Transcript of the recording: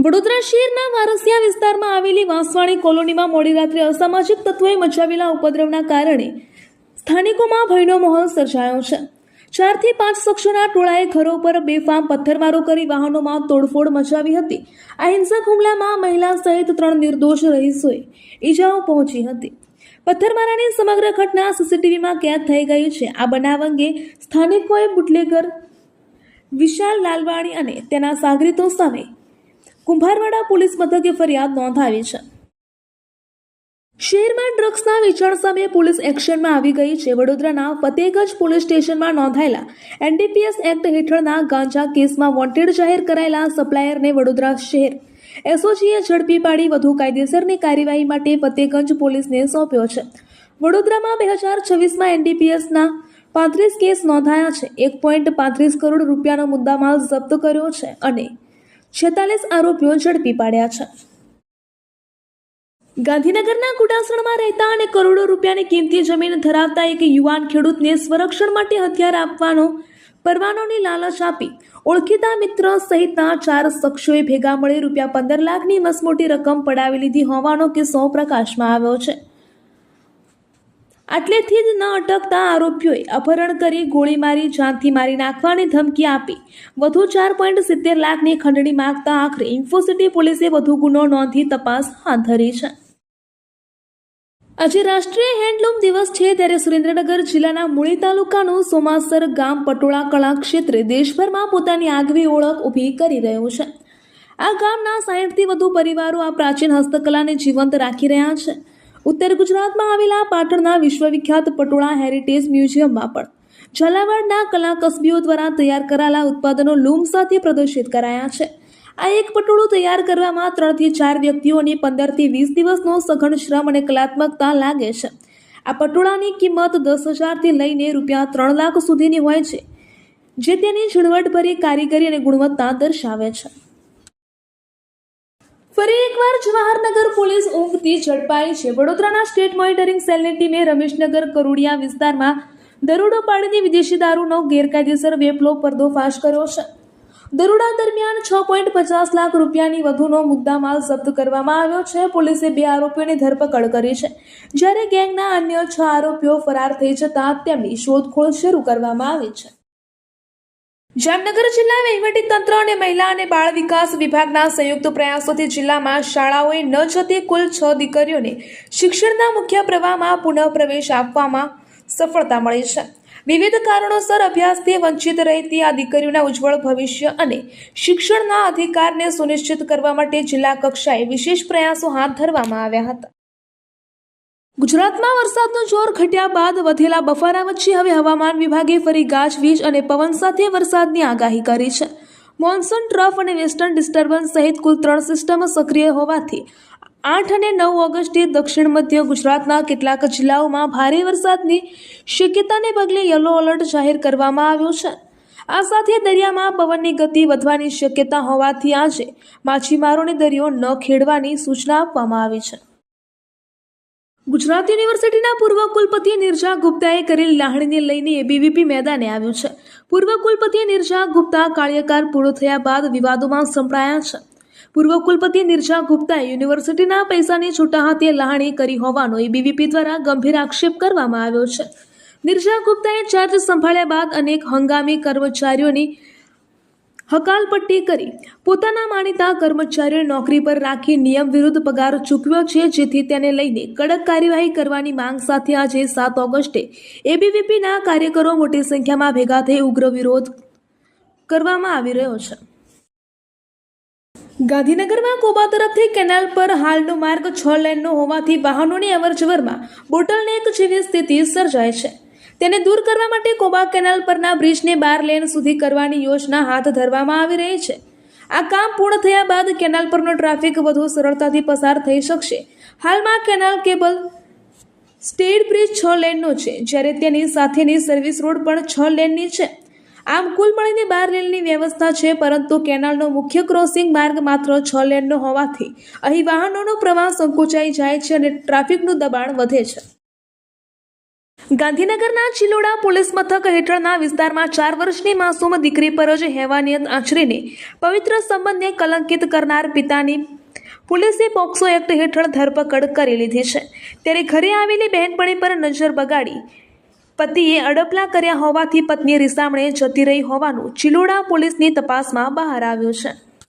વડોદરા શહેરના વારસિયા વિસ્તારમાં આવેલી વાંસવાણી કોલોનીમાં મોડી રાત્રે અસામાજિક તત્વોએ મચાવેલા ઉપદ્રવના કારણે સ્થાનિકોમાં ભયનો માહોલ સર્જાયો છે। 4 થી 5 શખ્સોના ટોળાએ ઘરો પર બેફામ પથ્થરમારો કરી વાહનોમાં તોડફોડ મચાવી હતી। આ હિંસક હુમલામાં મહિલા સહિત 3 નિર્દોષ રહીશોએ ઈજાઓ પહોંચી હતી। પથ્થરમારાની સમગ્ર ઘટના સીસીટીવીમાં કેદ થઈ ગઈ છે। આ બનાવ અંગે સ્થાનિકોએ બુટલેગર વિશાલ લાલવાણી અને તેના સાગરીતો સામે કુંભારવાડા પોલીસ મથકે ફરિયાદ નોંધાવી છે। શહેરમાં ડ્રગ્સના વેચાણ સામે પોલીસ એક્શનમાં આવી ગઈ છે। વડોદરાના ફતેહગંજ પોલીસ સ્ટેશનમાં નોંધાયેલા એનડીપીએસ એક્ટ હેઠળના ગાંજા કેસમાં વોન્ટેડ જાહેર કરાયેલા સપ્લાયરને વડોદરા શહેર એસઓજીએ ઝડપી પાડી વધુ કાયદેસરની કાર્યવાહી માટે ફતેહગંજ પોલીસને સોંપ્યો છે। વડોદરામાં 2026માં એનડીપીએસના 35 કેસ નોંધાયા છે। 1.35 કરોડ રૂપિયાનો મુદ્દામાલ જપ્ત કર્યો છે અને 46 આરોપીઓ ઝડપી પાડ્યા છે। ગાંધીનગરના કુડાસણમાં રહેતા અને કરોડો રૂપિયાની કિંમતી જમીન ધરાવતા એક યુવાન ખેડૂતને સ્વરક્ષણ માટે હથિયાર આપવાનો પરવાનોની લાલચ આપી ઓળખીતા મિત્ર સહિતના 4 શખ્સોએ ભેગા મળી રૂપિયા 15 લાખની મસમોટી રકમ પડાવી લીધી હોવાનો કિસ્સો પ્રકાશમાં આવ્યો છે। આટલેથી જ ન અટકતા આરોપીઓએ અપહરણ કરી ગોળી મારી જાનથી મારી નાખવાની ધમકી આપી વધુ 4.70 લાખની ખંડણી માંગતા આખરે ઇન્ફોસિટી પોલીસે વધુ ગુનો નોંધી તપાસ હાથ ધરી છે। આજે રાષ્ટ્રીય હેન્ડલૂમ દિવસ છે, ત્યારે સુરેન્દ્રનગર જિલ્લાના મૂળી તાલુકાનું સોમાસર ગામ પટોળા કળા ક્ષેત્રે દેશભરમાં પોતાની આગવી ઓળખ ઊભી કરી રહ્યું છે। આ ગામના 60થી વધુ પરિવારો આ પ્રાચીન હસ્તકલાને જીવંત રાખી રહ્યા છે। ઉત્તર ગુજરાતમાં આવેલા પાટણના વિશ્વવિખ્યાત પટોળા હેરિટેજ મ્યુઝિયમમાં પણ ઝાલાવાડના કલાકસબીઓ દ્વારા તૈયાર કરાયેલા ઉત્પાદનો લૂમ સાથે પ્રદર્શિત કરાયા છે। આ એક પટોળું તૈયાર કરવામાં 3 થી 4 વ્યક્તિઓની 15 થી 20 દિવસનો સઘન શ્રમ અને કલાત્મકતા લાગે છે। આ પટોળાની કિંમત 10,000 થી લઈને રૂપિયા 3 લાખ સુધીની હોય છે, જે તેની ઝીણવટભરી કારીગરી અને ગુણવત્તા દર્શાવે છે। ફરી એકવાર જવાહરનગર પોલીસ ઊંઘતી ઝડપાઈ છે। વડોદરાના સ્ટેટ મોનિટરિંગ સેલની ટીમે રમેશનગર કરોડિયા વિસ્તારમાં દરોડો પાડીને વિદેશી દારૂનો ગેરકાયદેસર વેપલો પર્દોફાશ કર્યો છે। દરોડા દરમિયાન 6.50 લાખ રૂપિયાની વધુનો મુદ્દામાલ જપ્ત કરવામાં આવ્યો છે। પોલીસે 2 આરોપીઓની ધરપકડ કરી છે, જ્યારે ગેંગના અન્ય 6 આરોપીઓ ફરાર થઈ જતા તેમની શોધખોળ શરૂ કરવામાં આવી છે। જામનગર જિલ્લા વહીવટીતંત્ર અને મહિલા અને બાળ વિકાસ વિભાગના સંયુક્ત પ્રયાસોથી જિલ્લામાં શાળાઓએ ન જતી કુલ 6 દીકરીઓને શિક્ષણના મુખ્ય પ્રવાહમાં પુનઃપ્રવેશ આપવામાં સફળતા મળી છે। વિવિધ કારણોસર અભ્યાસથી વંચિત રહેતી આ દીકરીઓના ઉજ્જવળ ભવિષ્ય અને શિક્ષણના અધિકારને સુનિશ્ચિત કરવા માટે જિલ્લા કક્ષાએ વિશેષ પ્રયાસો હાથ ધરવામાં આવ્યા હતા। ગુજરાતમાં વરસાદનું જોર ઘટ્યા બાદ વધેલા બફારા વચ્ચે હવે હવામાન વિભાગે ફરી ગાજવીજ અને પવન સાથે વરસાદની આગાહી કરી છે। મોન્સૂન ટ્રફ અને વેસ્ટર્ન ડિસ્ટર્બન્સ સહિત કુલ 3 સિસ્ટમ સક્રિય હોવાથી 8 અને 9 ઓગસ્ટે દક્ષિણ મધ્ય ગુજરાતના કેટલાક જિલ્લાઓમાં ભારે વરસાદની શક્યતાને પગલે યલો એલર્ટ જાહેર કરવામાં આવ્યો છે। આ સાથે દરિયામાં પવનની ગતિ વધવાની શક્યતા હોવાથી આજે માછીમારોને દરિયો ન ખેડવાની સૂચના આપવામાં આવી છે। ગુજરાત યુનિવર્સિટીના પૂર્વ કુલપતિ નિર્જા ગુપ્તાએ કરેલી લાગણીને લઈને એબીવીપી મેદાને આવ્યું છે। પૂર્વ કુલપતિ નિર્જા ગુપ્તા કાર્યકાળ પૂરો થયા બાદ વિવાદોમાં સંપડાયા છે। પૂર્વ કુલપતિ નિર્જા ગુપ્તાએ યુનિવર્સિટીના પૈસાની છૂટા હાથે લાગણી કરી હોવાનો એબીવીપી દ્વારા ગંભીર આક્ષેપ કરવામાં આવ્યો છે। નિર્જા ગુપ્તાએ ચાર્જ સંભાળ્યા બાદ અનેક હંગામી કર્મચારીઓની હકાલપટ્ટી કરી પોતાના માનીતા કર્મચારીઓને નોકરી પર રાખી નિયમ વિરુદ્ધ પગાર ચૂકવ્યો છે, જેથી તેને લઈને કડક કાર્યવાહી કરવાની માંગ સાથે આજે 7 ઓગસ્ટે એબીવીપીના કાર્યકરો મોટી સંખ્યામાં ભેગા થઈ ઉગ્ર વિરોધ કરવામાં આવી રહ્યો છે। ગાંધીનગરમાં કોબા તરફથી કેનાલ પર હાલનો માર્ગ 6 લેનનો હોવાથી વાહનોની અવરજવરમાં બોટલનેક જેવી સ્થિતિ સર્જાય છે। તેને દૂર કરવા માટે કોબા કેનાલ પરના બ્રિજને 12 લેન સુધી કરવાની યોજના હાથ ધરવામાં આવી રહી છે। આ કામ પૂર્ણ થયા બાદ કેનાલ પરનો ટ્રાફિક વધુ સરળતાથી પસાર થઈ શકશે। હાલમાં કેનાલ કેબલ સ્ટેડ બ્રિજ 6 લેનનો છે, જ્યારે તેની સાથેની સર્વિસ રોડ પણ 6 લેનની છે। આમ કુલ મળીને 12 લેનની વ્યવસ્થા છે, પરંતુ કેનાલનો મુખ્ય ક્રોસિંગ માર્ગ માત્ર 6 લેનનો હોવાથી અહીં વાહનોનો પ્રવાહ સંકોચાઈ જાય છે અને ટ્રાફિકનું દબાણ વધે છે। ગાંધીનગરના ચિલોડા પોલીસ મથક હેઠળના વિસ્તારમાં 4 વર્ષની માસૂમ દીકરી પર જ હેવાનિયત આચરીને પવિત્ર સંબંધને કલંકિત કરનાર પિતાની પોલીસે પોક્સો એક્ટ હેઠળ ધરપકડ કરી લીધી છે। ત્યારે ઘરે આવેલી બહેનપણી પર નજર બગાડી પતિએ અડપલા કર્યા હોવાથી પત્ની રીસામણે જતી રહી હોવાનું ચિલોડા પોલીસની તપાસમાં બહાર આવ્યું છે।